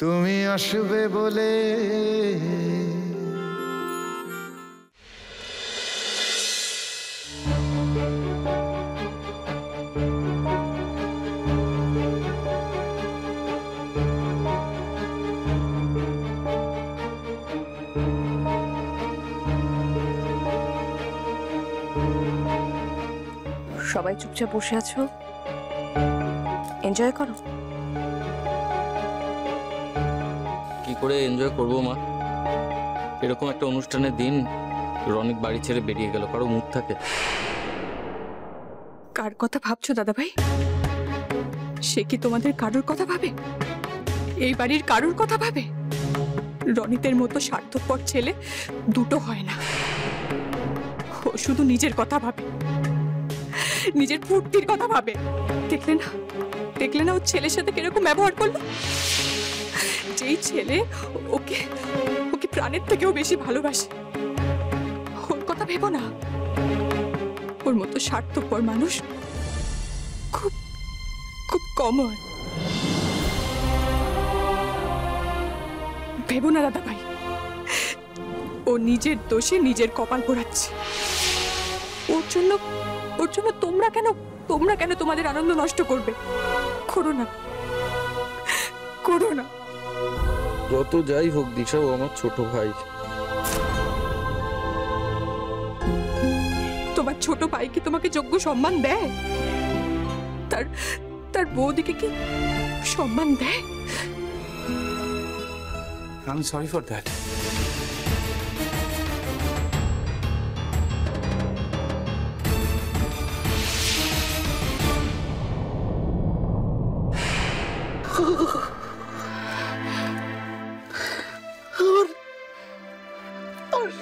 তুমি আসবে বলে। সবাই চুপচাপ বসে আছো, এনজয় করো। কি করে এনজয় করবো মা? এরকম একটা অনুষ্ঠানের দিন রনিক বাড়ি ছেড়ে বেরিয়ে গেল, কারো মুখ থাকে? কার কথা ভাবছো দাদা ভাই? সে কি তোমাদের কারোর কথা ভাবে? এই বাড়ির কারোর কথা ভাবে? রনিতের মতো স্বার্থপর ছেলে দুটো হয় না। ও শুধু নিজের কথা ভাবে, নিজের ফুর্তির কথা ভাবে। দেখলে না ও ছেলের সাথে কিরকম ব্যবহার করলো? যেই ছেলে ওকে ওকে প্রাণের থেকেও বেশি ভালোবাসে, ওর কথা ভেবো না। ওর মতো স্বার্থপর মানুষ খুব খুব কম হয়। ভেবো না দাদা ভাই, ও নিজের দোষে নিজের কপাল পোড়াচ্ছে। ওর জন্য তোমরা কেন তোমাদের আনন্দ নষ্ট করবে? করো না। যত যাই হোক দিশা, ও আমার ছোট ভাই। তোমার ছোট ভাই কি তোমাকে যোগ্য সম্মান দেয়? তার বৌদিকে কি সম্মান দেয়? I'm sorry for that.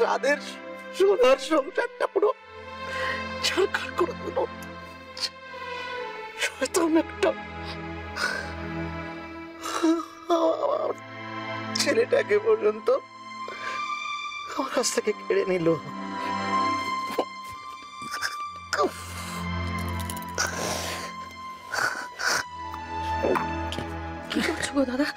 রাদের সোনার সংসারটা পুরো ছাড়খাড় করে দিল। শয়তান একটা আমার ছেলেটাকে পর্যন্ত আমার কাছ থেকে কেড়ে নিল। কি করছো গো দাদা?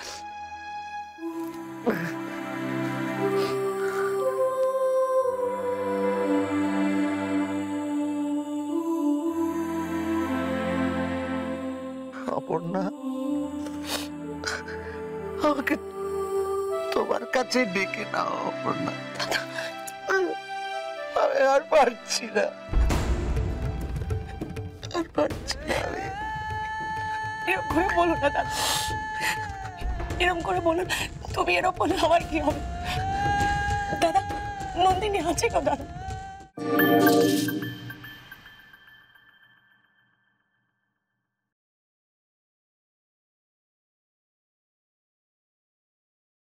অপর্ণা, আমাকে তোমার কাছে ডেকে নাও অপর্ণা। আমি আর পারছি না, আমি। এরকম করে বলো না দাদা, এরকম করে বলো। তুমি এরকম বলে আমার কি হবে? দাদা, নন্দিনী আছে গো দাদা।